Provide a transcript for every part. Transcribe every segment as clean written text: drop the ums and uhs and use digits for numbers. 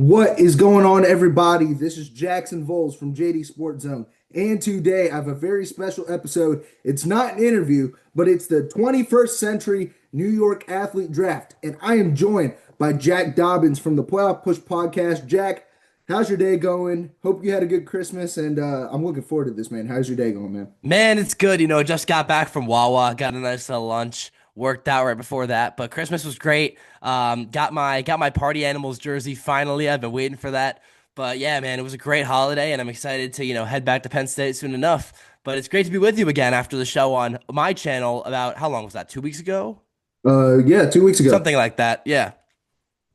What is going on, everybody? This is Jackson Voles from JD Sports Zone. And today I have a very special episode. It's not an interview, but it's the 21st Century New York Athlete Draft. And I am joined by Jack Dobbins from the Playoff Push podcast. Jack, how's your day going? Hope you had a good Christmas, and I'm looking forward to this, man. How's your day going, man? Man, it's good. Just got back from Wawa, got a nice little lunch, worked out right before that. But Christmas was great. Got my Party Animals jersey finally. I've been waiting for that. But yeah, man, it was a great holiday, and I'm excited to, head back to Penn State soon enough. But it's great to be with you again after the show on my channel about how long was that? 2 weeks ago? Yeah, 2 weeks ago. Something like that. Yeah.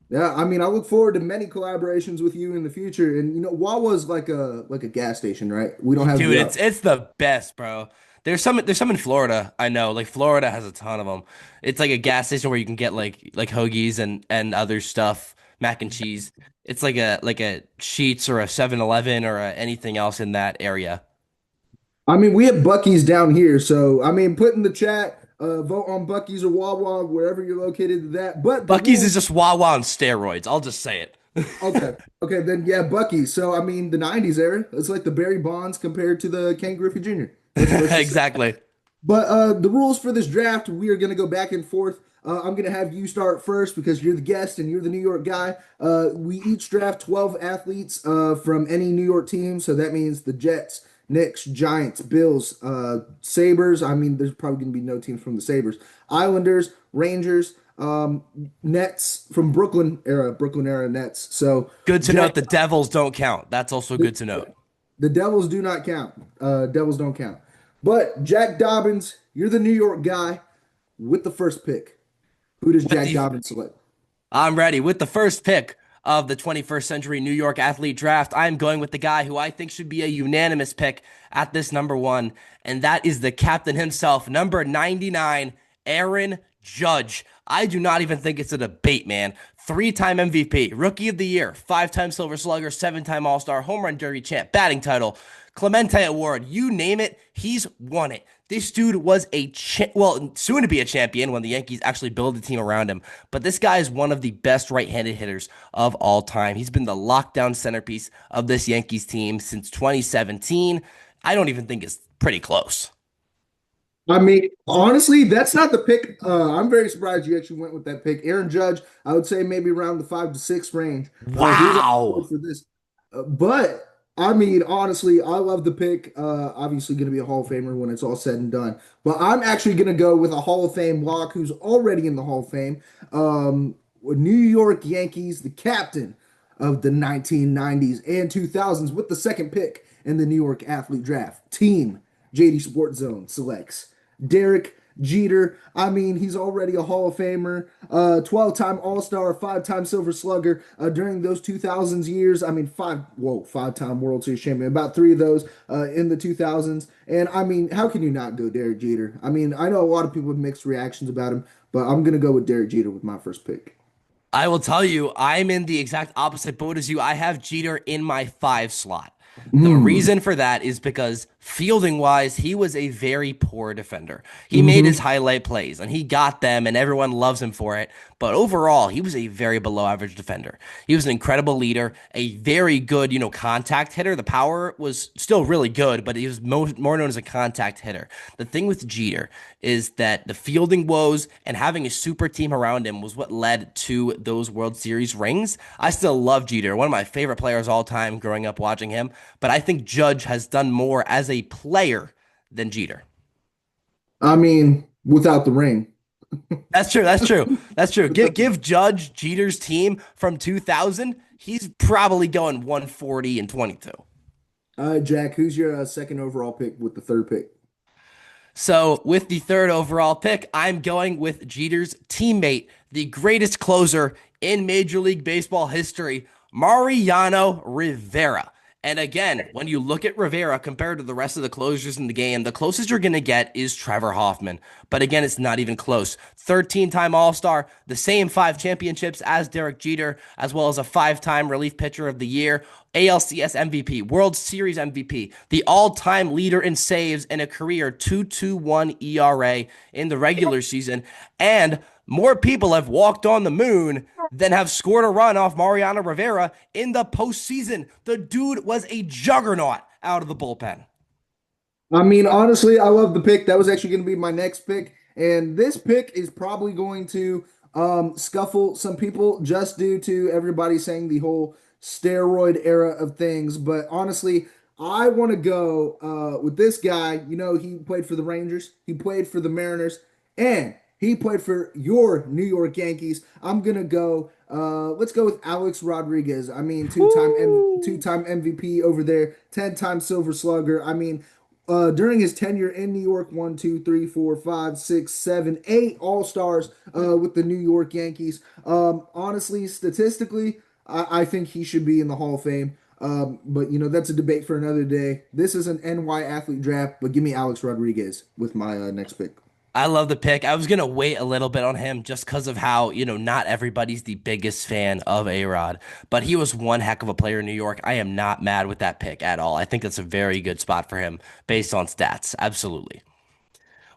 Yeah, I mean, I look forward to many collaborations with you in the future. And Wawa's like a gas station, right? We don't have Dude, the it's the best, bro. There's some in Florida, I know. Like Florida has a ton of them. It's like a gas station where you can get like hoagies and other stuff, mac and cheese. It's like a Sheetz or a 7-Eleven or anything else in that area. I mean, we have Bucky's down here, so I mean, put in the chat, vote on Bucky's or Wawa, wherever you're located to that. But the Bucky's is rules, just Wawa on steroids. I'll just say it. okay, okay, then yeah, Bucky's. So I mean, the '90s era, it's like the Barry Bonds compared to the Ken Griffey Jr. Let's just say. Exactly. But the rules for this draft, we are going to go back and forth. I'm going to have you start first because you're the guest and you're the New York guy. We each draft 12 athletes from any New York team. So that means the Jets, Knicks, Giants, Bills, Sabres. I mean, there's probably going to be no teams from the Sabres. Islanders, Rangers, Nets from Brooklyn era Nets. So Good to Jack, note the Devils don't count. That's also the, good to note. the Devils do not count. Devils don't count. But Jack Dobbins, you're the New York guy with the first pick. Who does With Jack the Dobbins select? I'm ready. With the first pick of the 21st Century New York Athlete Draft, I'm going with the guy who I think should be a unanimous pick at this number one, and that is the captain himself, number 99, Aaron Judge. I do not even think it's a debate, man. Three-time MVP, Rookie of the Year, five-time Silver Slugger, seven-time All-Star, Home Run Derby champ, batting title, Clemente Award, you name it, he's won it. This dude was soon to be a champion when the Yankees actually build a team around him. But this guy is one of the best right-handed hitters of all time. He's been the lockdown centerpiece of this Yankees team since 2017. I don't even think it's pretty close. I mean, honestly, that's not the pick. I'm very surprised you actually went with that pick. Aaron Judge, I would say maybe around the 5 to 6 range. He was on board Wow. for this. But I mean, honestly, I love the pick. Obviously, going to be a Hall of Famer when it's all said and done. But I'm actually going to go with a Hall of Fame lock who's already in the Hall of Fame. With New York Yankees, the captain of the 1990s and 2000s, with the second pick in the New York Athlete Draft. Team JD Sports Zone selects Derek Jeter. I mean, he's already a Hall of Famer, 12-time All-Star, five-time Silver Slugger during those 2000s years. I mean, five-time World Series champion, about three of those in the 2000s. And I mean, how can you not go Derek Jeter? I mean, I know a lot of people have mixed reactions about him, but I'm going to go with Derek Jeter with my first pick. I will tell you, I'm in the exact opposite boat as you. I have Jeter in my five slot. The Mm. reason for that is because fielding wise, he was a very poor defender. He made his Hmm. highlight plays and he got them, and everyone loves him for it. But overall, he was a very below average defender. He was an incredible leader, a very good, contact hitter. The power was still really good, but he was more known as a contact hitter. The thing with Jeter is that the fielding woes and having a super team around him was what led to those World Series rings. I still love Jeter, one of my favorite players all time growing up watching him, but I think Judge has done more as a player than Jeter. I mean, without the ring. That's true. That's true. That's true. Give Judge Jeter's team from 2000. He's probably going 140 and 22. Jack, who's your second overall pick with the third pick? So with the third overall pick, I'm going with Jeter's teammate, the greatest closer in Major League Baseball history, Mariano Rivera. And again, when you look at Rivera compared to the rest of the closers in the game, the closest you're going to get is Trevor Hoffman. But again, it's not even close. 13-time All-Star, the same five championships as Derek Jeter, as well as a five-time relief pitcher of the year, ALCS MVP, World Series MVP, the all-time leader in saves in a career 2.21 ERA in the regular season, and More people have walked on the moon than have scored a run off Mariano Rivera in the postseason. The dude was a juggernaut out of the bullpen. I mean, honestly, I love the pick. That was actually going to be my next pick. And this pick is probably going to scuffle some people just due to everybody saying the whole steroid era of things. But honestly, I want to go with this guy. You know, he played for the Rangers, he played for the Mariners, and he played for your New York Yankees. I'm gonna go. Let's go with Alex Rodriguez. I mean, Woo! two-time MVP over there, 10-time Silver Slugger. I mean, during his tenure in New York, one, two, three, four, five, six, seven, eight All Stars with the New York Yankees. Honestly, statistically, I think he should be in the Hall of Fame. But you know that's a debate for another day. This is an NY athlete draft, but give me Alex Rodriguez with my next pick. I love the pick. I was gonna wait a little bit on him just because of how, not everybody's the biggest fan of A-Rod, but he was one heck of a player in New York. I am not mad with that pick at all. I think that's a very good spot for him based on stats. Absolutely.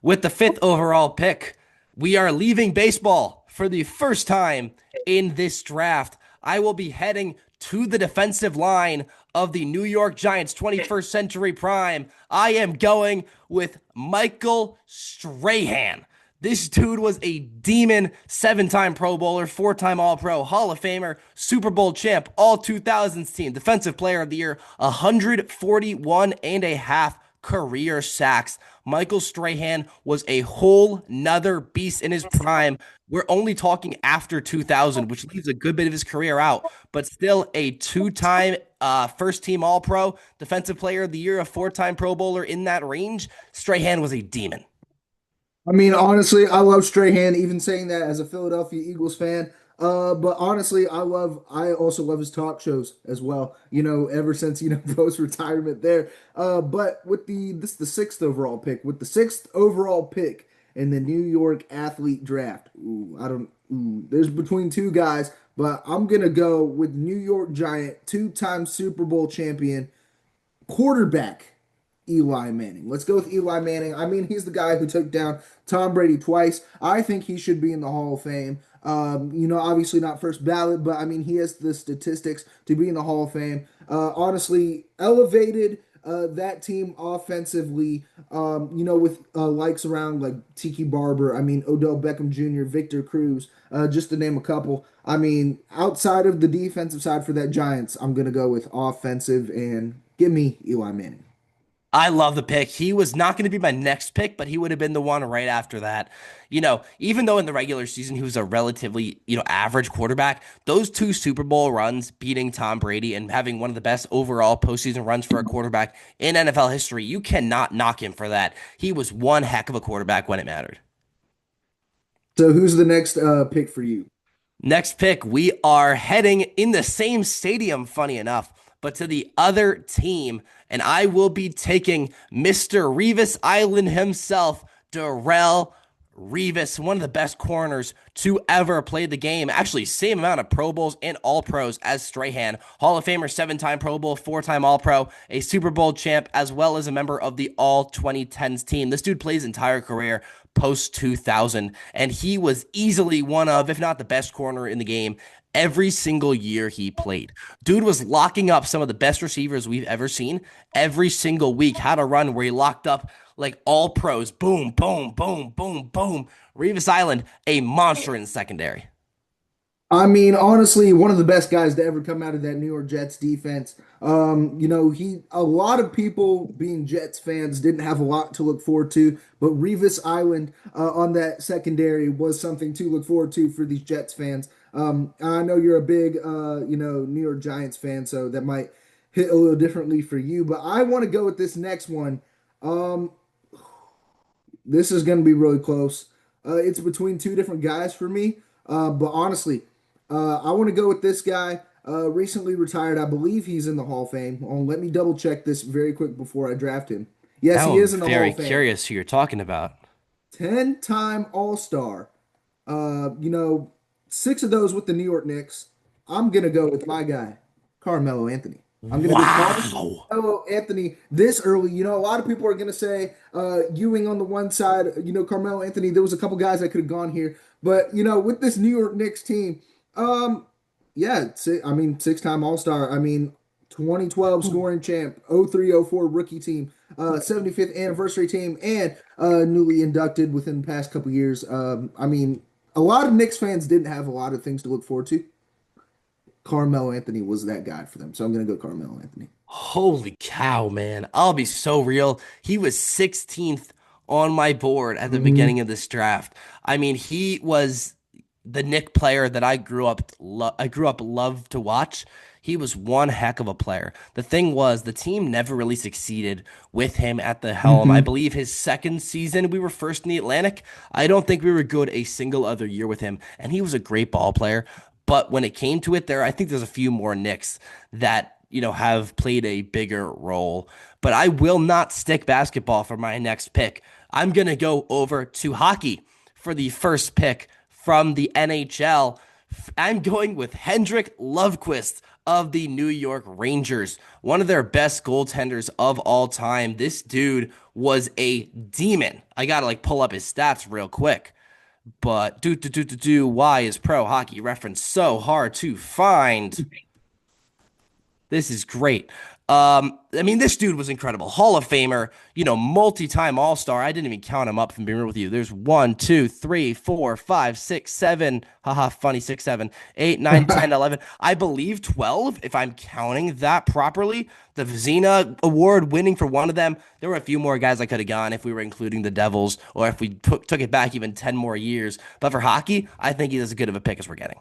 With the fifth overall pick, we are leaving baseball for the first time in this draft. I will be heading to the defensive line of the New York Giants 21st century prime. I am going with Michael Strahan. This dude was a demon, 7-time Pro Bowler, 4-time All Pro, Hall of Famer, Super Bowl champ, all 2000s team, Defensive Player of the Year, 141 and a half career sacks. Michael Strahan was a whole nother beast in his prime. We're only talking after 2000, which leaves a good bit of his career out, but still a 2-time first team All Pro, Defensive Player of the Year, a 4-time Pro Bowler in that range. Strahan was a demon. I mean, honestly, I love Strahan, even saying that as a Philadelphia Eagles fan. But honestly, I also love his talk shows as well. You know, ever since, post retirement there. But with the sixth overall pick, with the sixth overall pick in the New York athlete draft. Ooh, I don't, there's between two guys, but I'm gonna go with New York Giant, two-time Super Bowl champion quarterback Eli Manning. Let's go with Eli Manning. I mean, he's the guy who took down Tom Brady twice. I think he should be in the Hall of Fame. Obviously not first ballot, but I mean, he has the statistics to be in the Hall of Fame. Honestly, elevated that team offensively, with likes around like Tiki Barber, I mean, Odell Beckham Jr., Victor Cruz, just to name a couple. I mean, outside of the defensive side for that Giants, I'm going to go with offensive and give me Eli Manning. I love the pick. He was not going to be my next pick, but he would have been the one right after that. Even though in the regular season he was a relatively, average quarterback, those two Super Bowl runs beating Tom Brady and having one of the best overall postseason runs for a quarterback in NFL history, you cannot knock him for that. He was one heck of a quarterback when it mattered. So who's the next pick for you? Next pick, we are heading in the same stadium, funny enough, but to the other team. And I will be taking Mr. Revis Island himself, Darrell Revis, one of the best corners to ever play the game. Actually, same amount of Pro Bowls and All Pros as Strahan. Hall of Famer, 7-time Pro Bowl, 4-time All Pro, a Super Bowl champ, as well as a member of the All 2010s team. This dude plays his entire career post 2000, and he was easily one of, if not the best corner in the game every single year he played. Dude was locking up some of the best receivers we've ever seen every single week. Had a run where he locked up like all pros. Boom, boom, boom, boom, boom. Revis Island, a monster in the secondary. I mean, honestly, one of the best guys to ever come out of that New York Jets defense. A lot of people being Jets fans didn't have a lot to look forward to, but Revis Island on that secondary was something to look forward to for these Jets fans. I know you're a big, New York Giants fan, so that might hit a little differently for you, but I want to go with this next one. Um, this is going to be really close. It's between two different guys for me, but honestly, I want to go with this guy. Recently retired. I believe he's in the Hall of Fame. Let me double check this very quick before I draft him. Yes, Now he I'm is in the Hall very of Fame. curious who you're talking about. 10-time All-Star. Uh, you know, six of those with the New York Knicks. I'm gonna go with my guy, Carmelo Anthony. I'm gonna go Wow. Carmelo Anthony this early. You know, a lot of people are gonna say Ewing on the one side. Carmelo Anthony. There was a couple guys that could have gone here, But with this New York Knicks team, um, yeah, I mean, six-time All-Star. I mean, 2012 scoring champ, 03-04 rookie team, 75th anniversary team, and newly inducted within the past couple years. I mean, a lot of Knicks fans didn't have a lot of things to look forward to. Carmelo Anthony was that guy for them, so I'm gonna go Carmelo Anthony. Holy cow, man. I'll be so real. He was 16th on my board at the Hmm. beginning of this draft. I mean, he was the Nick player that I grew up love to watch. He was one heck of a player. The thing was, the team never really succeeded with him at the helm. I Hmm. believe his second season we were first in the Atlantic. I don't think we were good a single other year with him, and he was a great ball player. But when it came to it, I think there's a few more Knicks that have played a bigger role. But I will not stick basketball for my next pick. I'm gonna go over to hockey for the first pick from the NHL. I'm going with Hendrik Lundqvist of the New York Rangers, one of their best goaltenders of all time. This dude was a demon. I gotta pull up his stats real quick. But why is pro hockey reference so hard to find? This is great. I mean, this dude was incredible. Hall of Famer, multi-time All-Star. I didn't even count him up, if I'm being real with you. There's 1, 2, 3, 4, 5, 6, 7. Haha, funny, 6, 7, 8, 9, 10, 11. I believe 12, if I'm counting that properly. The Vezina Award winning for one of them. There were a few more guys I could have gone if we were including the Devils, or if we took it back even 10 more years. But for hockey, I think he's as good of a pick as we're getting.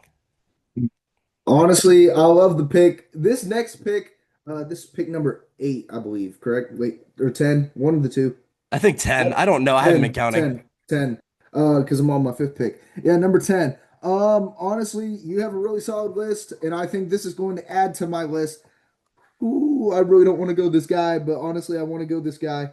Honestly, I love the pick. This next pick, this is pick number 8, I believe, correct? Wait, or 10, one of the two. I think 10. Oh, I don't know. I haven't been 10, counting. 10, 10. Because I'm on my fifth pick. Yeah, number 10. Honestly, you have a really solid list, and I think this is going to add to my list. Ooh, I really don't want to go this guy, but honestly, I want to go this guy.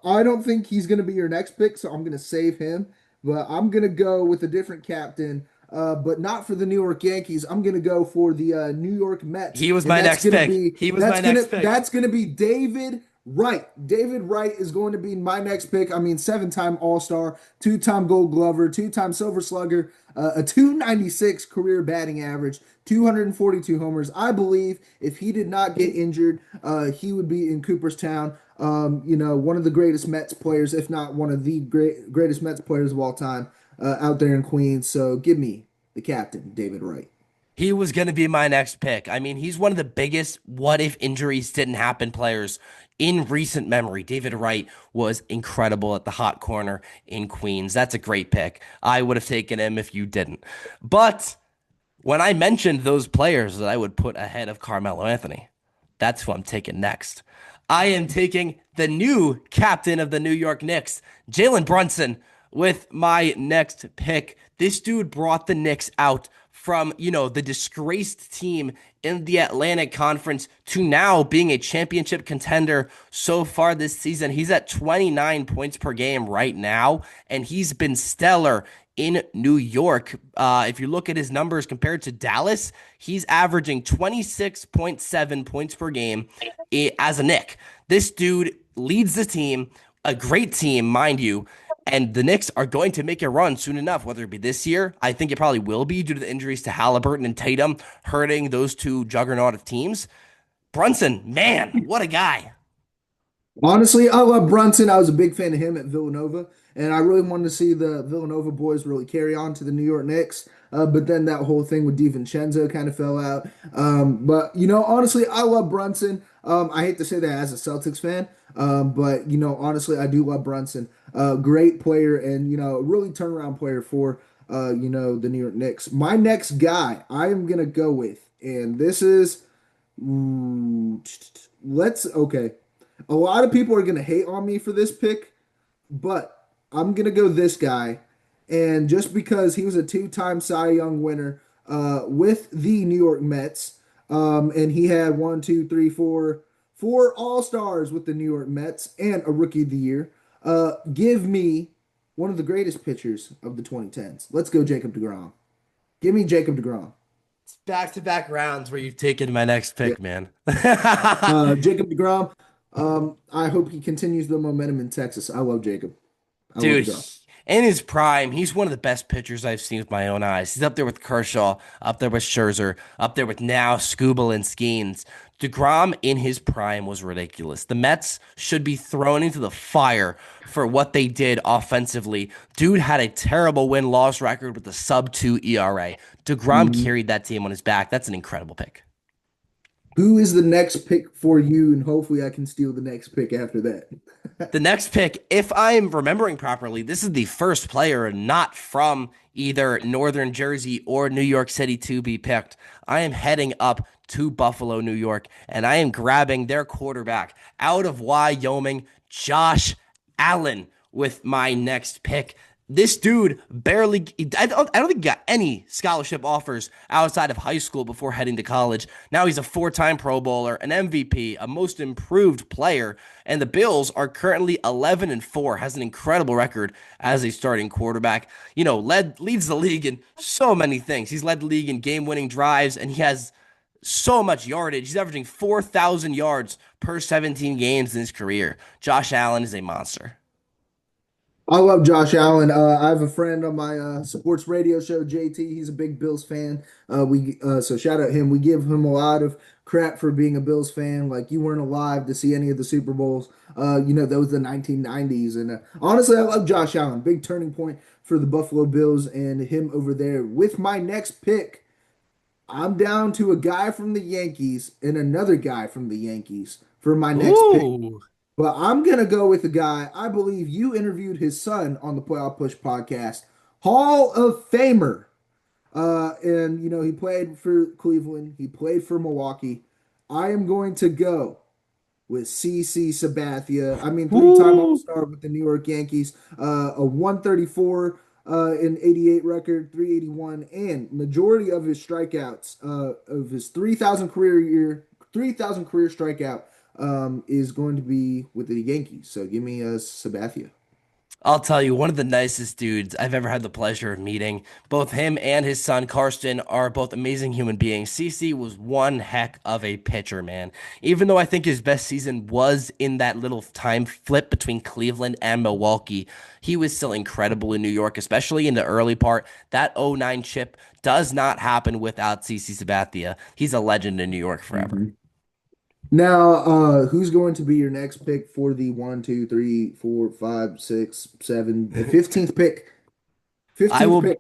I don't think he's going to be your next pick, so I'm going to save him. But I'm going to go with a different captain, but not for the New York Yankees. I'm going to go for the New York Mets, He was and my next pick. He was my next pick. that's gonna be David Wright. David Wright is going to be my next pick. I mean, seven-time All-Star, two-time Gold Glover, two-time Silver Slugger, a 296 career batting average, 242 homers. I believe if he did not get injured, he would be in Cooperstown. One of the greatest Mets players, if not one of the greatest Mets players of all time, out there in Queens. So give me the captain, David Wright. He was going to be my next pick. I mean, he's one of the biggest what if injuries didn't happen players in recent memory. David Wright was incredible at the hot corner in Queens. That's a great pick. I would have taken him if you didn't. But when I mentioned those players that I would put ahead of Carmelo Anthony, that's who I'm taking next. I am taking the new captain of the New York Knicks, Jalen Brunson, with my next pick. This dude brought the Knicks out from, the disgraced team in the Atlantic Conference to now being a championship contender so far this season. He's at 29 points per game right now, and he's been stellar in New York. If you look at his numbers compared to Dallas, he's averaging 26.7 points per game as a Knick. This dude leads the team, a great team, mind you. And the Knicks are going to make a run soon enough, whether it be this year. I think it probably will be due to the injuries to Halliburton and Tatum hurting those two juggernaut of teams. Brunson, man, what a guy. Honestly, I love Brunson. I was a big fan of him at Villanova, and I really wanted to see the Villanova boys really carry on to the New York Knicks. But then that whole thing with DiVincenzo kind of fell out. But honestly, I love Brunson. I hate to say that as a Celtics fan, but honestly, I do love Brunson. Great player, and really turnaround player for the New York Knicks. My next guy, I am gonna go with, and this is, ooh, let's okay. A lot of people are going to hate on me for this pick, but I'm going to go this guy. And just because he was a two-time Cy Young winner with the New York Mets, and he had one, two, three, four All-Stars with the New York Mets and a Rookie of the Year, give me one of the greatest pitchers of the 2010s. Let's go, Jacob DeGrom. Give me Jacob DeGrom. It's back-to-back rounds where you've taken my next Yeah. pick, man. Jacob DeGrom. I hope he continues the momentum in Texas. I love Jacob. I love Dude, the guy. In his prime, he's one of the best pitchers I've seen with my own eyes. He's up there with Kershaw, up there with Scherzer, up there with now Skubal and Skeens. DeGrom in his prime was ridiculous. The Mets should be thrown into the fire for what they did offensively. Dude had a terrible win-loss record with a sub-2 ERA. DeGrom Mhm. carried that team on his back. That's an incredible pick. Who is the next pick for you? And hopefully I can steal the next pick after that. The next pick, if I'm remembering properly, this is the first player not from either Northern Jersey or New York City to be picked. I am heading up to Buffalo, New York, and I am grabbing their quarterback out of Wyoming, Josh Allen, with my next pick. This dude barely, I don't think he got any scholarship offers outside of high school before heading to college. Now he's a four-time Pro Bowler, an MVP, a most improved player, and the Bills are currently 11-4, has an incredible record as a starting quarterback. Leads the league in so many things. He's led the league in game-winning drives, and he has so much yardage. He's averaging 4,000 yards per 17 games in his career. Josh Allen is a monster. I love Josh Allen. I have a friend on my sports radio show, JT. He's a big Bills fan. We so shout out him. We give him a lot of crap for being a Bills fan. Like you weren't alive to see any of the Super Bowls. Those the 1990s. And honestly, I love Josh Allen. Big turning point for the Buffalo Bills and him over there. With my next pick, I'm down to a guy from the Yankees and another guy from the Yankees for my next pick. Ooh. But I'm gonna go with the guy. I believe you interviewed his son on the Playoff Push podcast, Hall of Famer. And he played for Cleveland. He played for Milwaukee. I am going to go with CC Sabathia. I mean, three-time Ooh. All-Star with the New York Yankees. A 134 in 88 record, 381, and majority of his strikeouts of his 3,000 career strikeout is going to be with the Yankees. So give me a Sabathia. I'll tell you, one of the nicest dudes I've ever had the pleasure of meeting. Both him and his son Karsten are both amazing human beings. CC was one heck of a pitcher, man. Even though I think his best season was in that little time flip between Cleveland and Milwaukee, he was still incredible in New York, especially in the early part. That '09 chip does not happen without CC Sabathia. He's a legend in New York forever. Mhm. Now, who's going to be your next pick for the one, two, three, four, five, six, seven, 15th pick? I 15th will pick.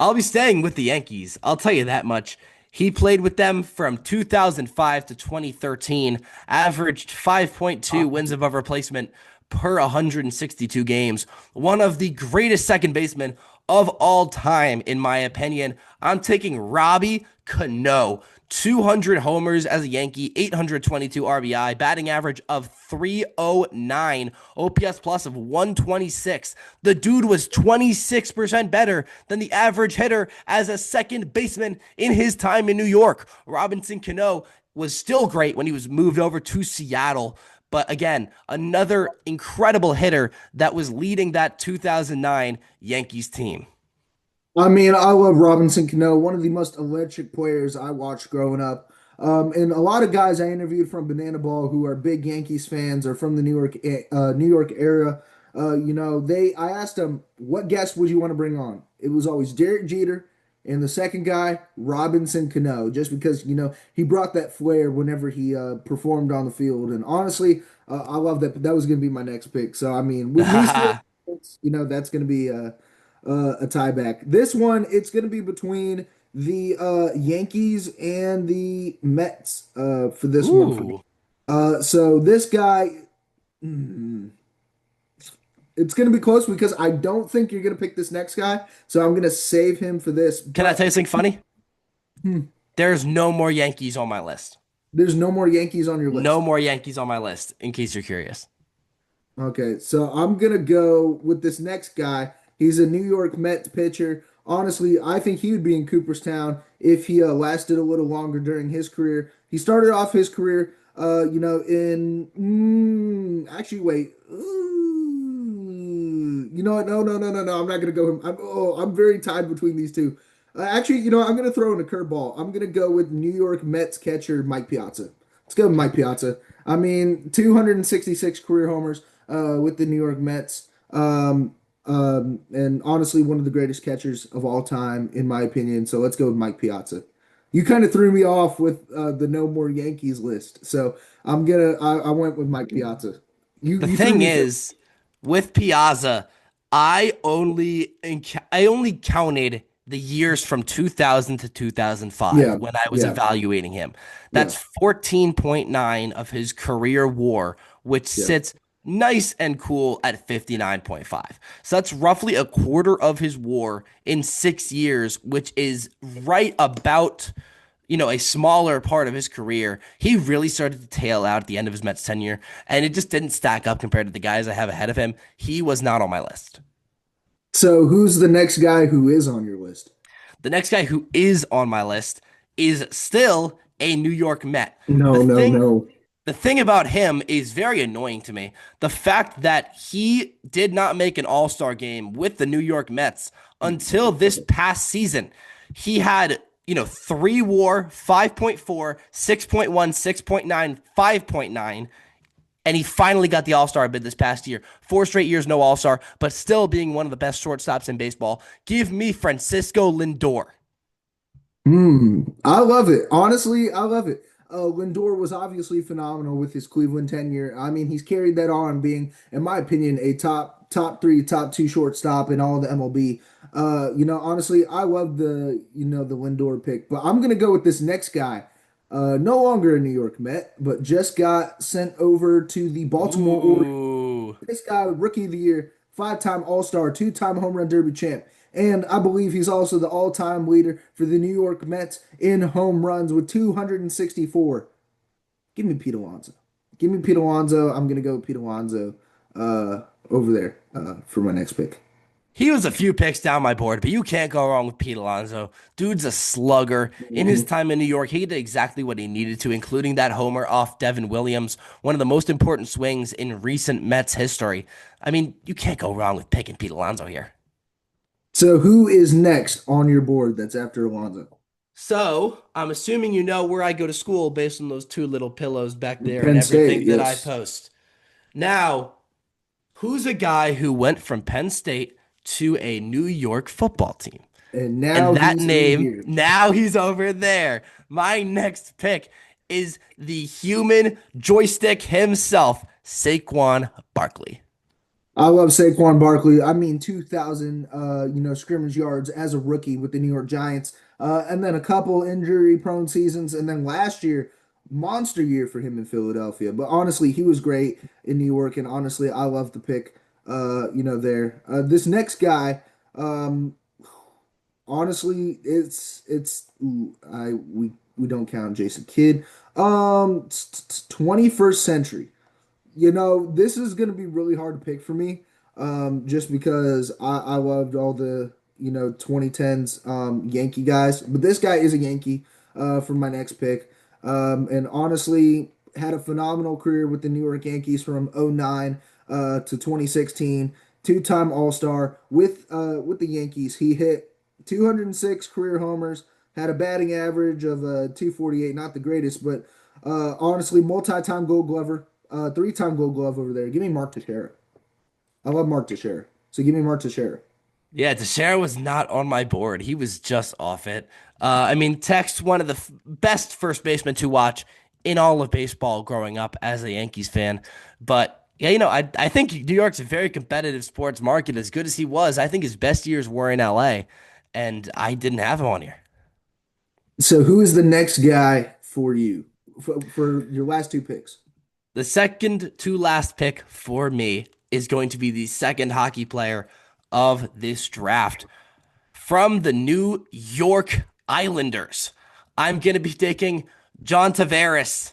I'll be staying with the Yankees. I'll tell you that much. He played with them from 2005 to 2013, averaged 5.2 wins above replacement per 162 games. One of the greatest second basemen of all time, in my opinion. I'm taking Robbie Cano. 200 homers as a Yankee, 822 RBI, batting average of 309, OPS plus of 126. The dude was 26% better than the average hitter as a second baseman in his time in New York. Robinson Cano was still great when he was moved over to Seattle. But again, another incredible hitter that was leading that 2009 Yankees team. I mean, I love Robinson Cano, one of the most electric players I watched growing up. And a lot of guys I interviewed from Banana Ball who are big Yankees fans or from the New York area. I asked them, what guest would you want to bring on? It was always Derek Jeter, and the second guy, Robinson Cano, just because he brought that flair whenever he performed on the field. And honestly, I love that. That was going to be my next pick. So I mean, with me still, that's going to be a tie back. This one, it's going to be between the Yankees and the Mets for this one for me. Ooh. So this guy, mm, it's going to be close because I don't think you're going to pick this next guy. So I'm going to save him for this. Can I tell But you something funny? hmm, There's no more Yankees on my list. there's no more Yankees on your No list. more Yankees on my list, in case you're curious. Okay, so I'm gonna go with this next guy. He's a New York Mets pitcher. Honestly, I think he would be in Cooperstown if he lasted a little longer during his career. He started off his career, in actually wait, you know what? No, no, no, no, no. I'm not gonna go him. I'm very tied between these two. Actually, I'm gonna throw in a curveball. I'm gonna go with New York Mets catcher Mike Piazza. Let's go with Mike Piazza. I mean, 266 career homers with the New York Mets. And honestly, one of the greatest catchers of all time, in my opinion. So let's go with Mike Piazza. You kind of threw me off with the no more Yankees list, so I went with Mike Piazza. The You threw thing me for is, with Piazza, I only counted the years from 2000 to 2005 yeah, when I was yeah, evaluating him. yeah, That's 14.9 of his career WAR, which yeah. sits nice and cool at 59.5. So that's roughly a quarter of his WAR in 6 years, which is right about a smaller part of his career. He really started to tail out at the end of his Mets tenure, and it just didn't stack up compared to the guys I have ahead of him. He was not on my list. So who's the next guy who is on your list? The next guy who is on my list is still a New York Met. The No, no, thing no. the thing about him is very annoying to me. The fact that he did not make an All-Star game with the New York Mets until this past season. He had 3 WAR, 5.4, 6.1, 6.9, 5.9, and he finally got the All-Star bid this past year. 4 straight years, no All-Star, but still being one of the best shortstops in baseball. Give me Francisco Lindor. I love it. Honestly, I love it. Lindor was obviously phenomenal with his Cleveland tenure. I mean, he's carried that on, being, in my opinion, a top three, top two shortstop in all the MLB. Honestly, I love the Lindor pick, but I'm gonna go with this next guy. No longer a New York Met, but just got sent over to the Baltimore Orioles. Ooh. This guy, rookie of the year, five-time All-Star, two-time home run derby champ. And I believe he's also the all-time leader for the New York Mets in home runs with 264. Give me Pete Alonso. Give me Pete Alonso. I'm gonna go with Pete Alonso over there for my next pick. He was a few picks down my board, but you can't go wrong with Pete Alonso. Dude's a slugger. In his Mhm. time in New York, he did exactly what he needed to, including that homer off Devin Williams, one of the most important swings in recent Mets history. I mean, you can't go wrong with picking Pete Alonso here. So who is next on your board that's after Alonso? So, I'm assuming you know where I go to school based on those two little pillows back there and Penn State, everything that I yes. post. Now, who's a guy who went from Penn State to a New York football team? And And now that he's in name, here. now he's over there. My next pick is the human joystick himself, Saquon Barkley. I love Saquon Barkley. I mean, 2,000, scrimmage yards as a rookie with the New York Giants, and then a couple injury-prone seasons, and then last year, monster year for him in Philadelphia. But honestly, he was great in New York, and honestly, I love the pick. There. This next guy, um, honestly, it's ooh, I we don't count Jason Kidd. 21st century. This is going to be really hard to pick for me, just because I loved all the 2010s Yankee guys, but this guy is a Yankee for my next pick, and honestly had a phenomenal career with the New York Yankees from '09 to 2016, two-time All-Star with the Yankees. He hit 206 career homers, had a batting average of 248, not the greatest, but honestly, multi-time Gold Glover, three-time Gold Glove over there. Give me Mark Teixeira. I love Mark Teixeira, so give me Mark Teixeira. Yeah, Teixeira was not on my board. He was just off it. I mean, Tech's one of the best first basemen to watch in all of baseball growing up as a Yankees fan. But yeah, I think New York's a very competitive sports market. As good as he was, I think his best years were in LA, and I didn't have him on here. So who is the next guy for you for your last two picks? The second to last pick for me is going to be the second hockey player of this draft from the New York Islanders. I'm going to be taking John Tavares.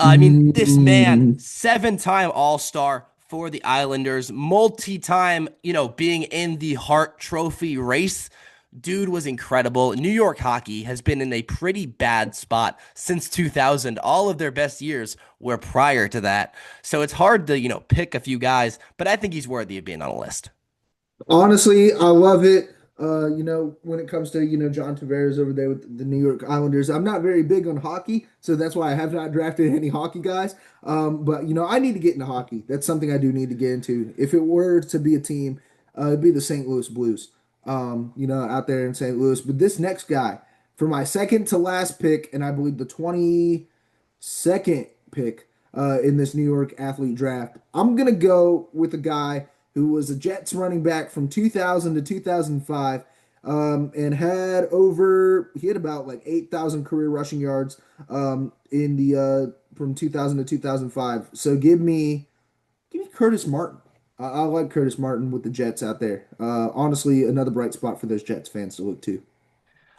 I mean, this man, Mm, 7-time All-Star for the Islanders, multi-time, being in the Hart Trophy race. Dude was incredible. New York hockey has been in a pretty bad spot since 2000. All of their best years were prior to that. So it's hard to, pick a few guys, but I think he's worthy of being on a list. Honestly, I love it. When it comes to, John Tavares over there with the New York Islanders, I'm not very big on hockey, so that's why I have not drafted any hockey guys. But I need to get into hockey. That's something I do need to get into. If it were to be a team, It'd be the St. Louis Blues. Out there in St. Louis. But this next guy, for my second to last pick, and I believe the 22nd pick in this New York athlete draft, I'm gonna go with a guy who was a Jets running back from 2000 to 2005. And he had about like 8,000 career rushing yards in the from 2000 to 2005. So give me Curtis Martin. I like Curtis Martin with the Jets out there. Honestly, another bright spot for those Jets fans to look to.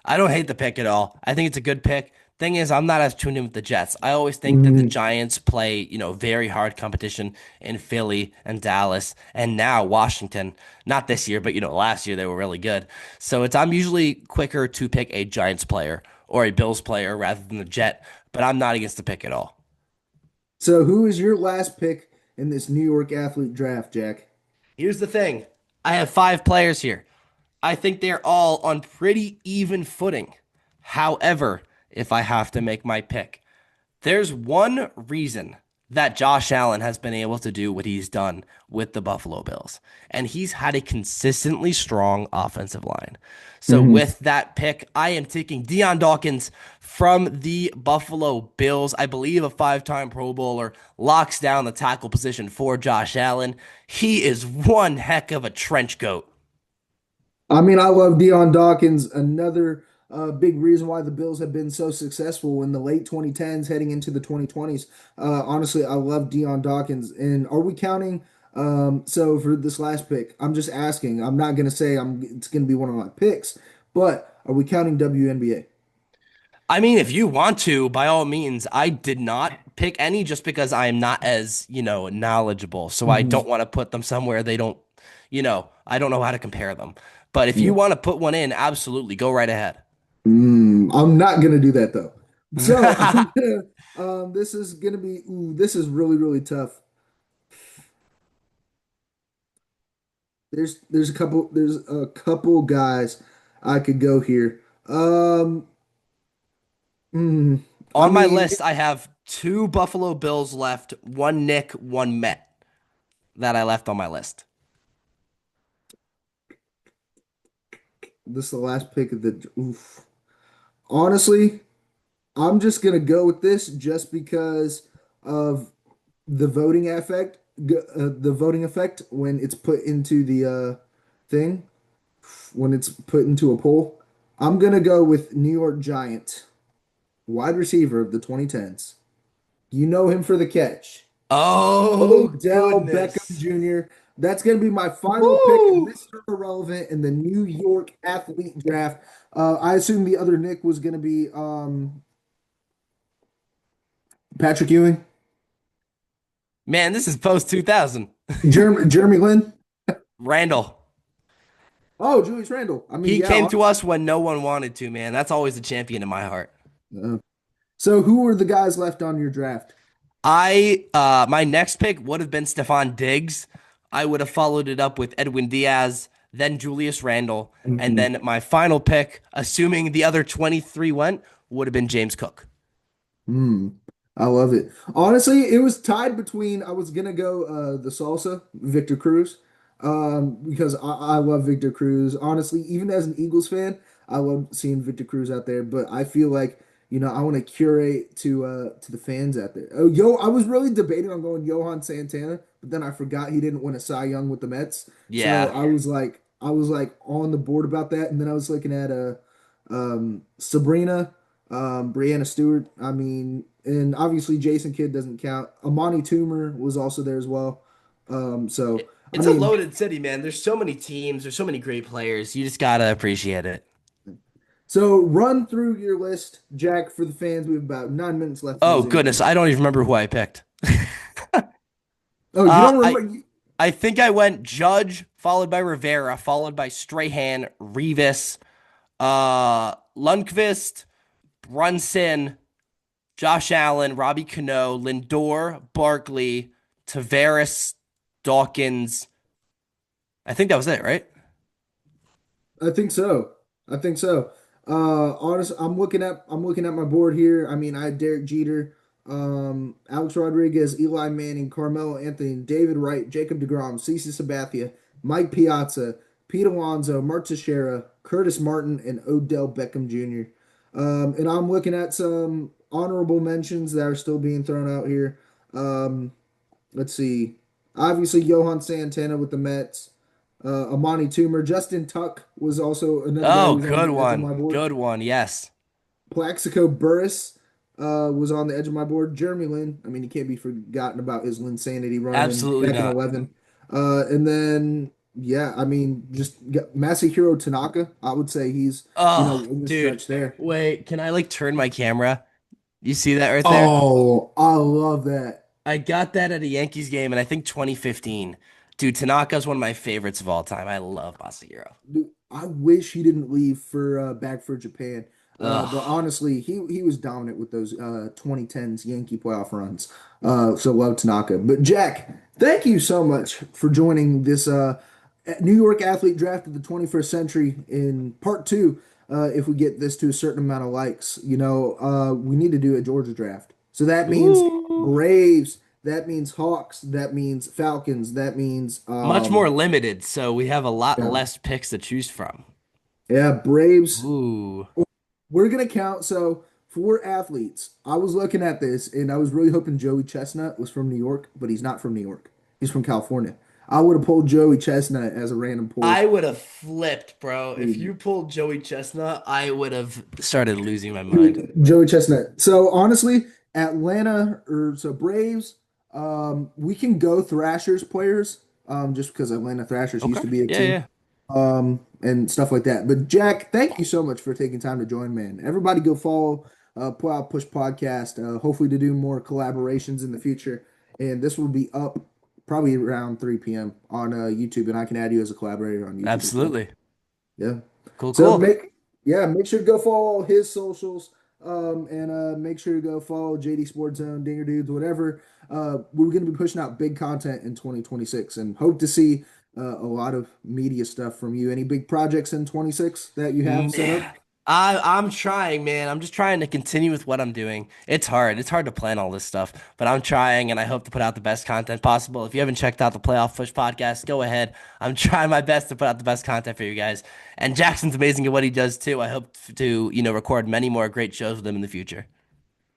I don't hate the pick at all. I think it's a good pick. Thing is, I'm not as tuned in with the Jets. I always think that the Mhm. Giants play, very hard competition in Philly and Dallas and now Washington. Not this year, but last year they were really good. So I'm usually quicker to pick a Giants player or a Bills player rather than the Jet, but I'm not against the pick at all. So, who is your last pick in this New York athlete draft, Jack? Here's the thing. I have five players here. I think they're all on pretty even footing. However, if I have to make my pick, there's one reason that Josh Allen has been able to do what he's done with the Buffalo Bills, and he's had a consistently strong offensive line. So Mhm. with that pick, I am taking Deion Dawkins from the Buffalo Bills. I believe a five-time Pro Bowler locks down the tackle position for Josh Allen. He is one heck of a trench coat. I mean, I love Deion Dawkins. Another big reason why the Bills have been so successful in the late 2010s, heading into the 2020s. Honestly, I love Deion Dawkins. And are we counting? So for this last pick, I'm just asking. I'm not gonna say it's gonna be one of my picks, but are we counting WNBA? I mean, if you want to, by all means, I did not pick any just because I am not as, knowledgeable. So I Mhm. don't want to put them somewhere they don't, I don't know how to compare them. But if you Yeah. want to put one in, absolutely, go right ahead. I'm not gonna do that though. So I'm gonna. This is gonna be. Ooh, this is really really tough. There's a couple guys I could go here. Um, I On my mean, list, I have two Buffalo Bills left, one Nick, one Met that I left on my list. this is the last pick of the. Oof. Honestly, I'm just gonna go with this just because of the voting effect. The voting effect when it's put into the thing, when it's put into a poll. I'm gonna go with New York Giant wide receiver of the 2010s. You know him for the catch. Oh, Odell Beckham goodness. Jr. That's going to be my final pick, Woo! Mr. Irrelevant in the New York athlete draft. I assume the other Nick was going to be Patrick Ewing, Man, this is post 2000. Jeremy Lin. Randall. Oh, Julius Randle. I mean, He yeah. came to us when no one wanted to, man. That's always a champion in my heart. So, who were the guys left on your draft? My next pick would have been Stephon Diggs. I would have followed it up with Edwin Diaz, then Julius Randle, and Mhm. then my final pick, assuming the other 23 went, would have been James Cook. Hmm. I love it. Honestly, it was tied between I was gonna go the salsa, Victor Cruz, because I love Victor Cruz. Honestly, even as an Eagles fan, I love seeing Victor Cruz out there. But I feel like, I want to curate to the fans out there. Oh, I was really debating on going Johan Santana, but then I forgot he didn't win a Cy Young with the Mets. So Yeah. I was like on the board about that, and then I was looking at Sabrina. Brianna Stewart, I mean, and obviously Jason Kidd doesn't count. Amani Toomer was also there as well. So I It's a mean, loaded city, man. There's so many teams, there's so many great players. You just gotta appreciate it. so run through your list, Jack, for the fans. We have about 9 minutes left in Oh this goodness, interview. I don't even remember who I picked. Oh, you Uh, don't I remember? I think I went Judge, followed by Rivera, followed by Strahan, Revis, Lundqvist, Brunson, Josh Allen, Robbie Cano, Lindor, Barkley, Tavares, Dawkins. I think that was it, right? I think so. I think so. Honest, I'm looking at my board here. I mean, I had Derek Jeter, Alex Rodriguez, Eli Manning, Carmelo Anthony, David Wright, Jacob DeGrom, CeCe Sabathia, Mike Piazza, Pete Alonso, Mark Teixeira, Curtis Martin, and Odell Beckham Jr. And I'm looking at some honorable mentions that are still being thrown out here. Um, let's see. Obviously, Johan Santana with the Mets. Amani Toomer. Justin Tuck was also another guy who Oh, was on good the edge of one. my board. Good one. Yes. Plaxico Burris was on the edge of my board. Jeremy Lin, I mean, he can't be forgotten about his Linsanity run in Absolutely back in not. 11. And then, yeah, I mean, just Masahiro Tanaka. I would say he's, Oh, in the dude. stretch there. Wait, can I like turn my camera? You see that right there? Oh, I love that. I got that at a Yankees game in I think 2015. Dude, Tanaka's one of my favorites of all time. I love Masahiro. Dude, I wish he didn't leave for back for Japan. But Ugh. honestly, he was dominant with those 2010s Yankee playoff runs. So love Tanaka. But Jack, thank you so much for joining this New York athlete draft of the 21st century in part two. If we get this to a certain amount of likes, we need to do a Georgia draft. So that means Ooh. Braves, that means Hawks, that means Falcons, that means Much more limited, so we have a lot yeah, less picks to choose from. yeah, Braves. Ooh. We're gonna count. So for athletes, I was looking at this and I was really hoping Joey Chestnut was from New York, but he's not from New York. He's from California. I would have pulled Joey Chestnut as a random pull. I would have flipped, bro. If you pulled Joey Chestnut, I would have started losing my mind. Joey Chestnut. So honestly, Atlanta or so Braves, we can go Thrashers players, just because Atlanta Thrashers used Okay. to be a Yeah, team, yeah. and stuff like that. But Jack, thank you so much for taking time to join, man. Everybody go follow Pull Out Push Podcast. Hopefully to do more collaborations in the future. And this will be up probably around 3 p.m. on YouTube, and I can add you as a collaborator on YouTube as well. Absolutely. Yeah. Cool, So cool. make sure to go follow his socials. And make sure to go follow JD Sports Zone, Dinger Dudes, whatever. We're going to be pushing out big content in 2026 and hope to see a lot of media stuff from you. Any big projects in 26 that you have set up? Man, I'm trying, man. I'm just trying to continue with what I'm doing. It's hard. It's hard to plan all this stuff, but I'm trying and I hope to put out the best content possible. If you haven't checked out the Playoff Push podcast, go ahead. I'm trying my best to put out the best content for you guys. And Jackson's amazing at what he does too. I hope to, record many more great shows with him in the future.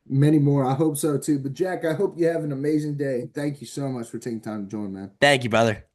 Many more. I hope so too. But Jack, I hope you have an amazing day. Thank you so much for taking time to join, man. Thank you, brother.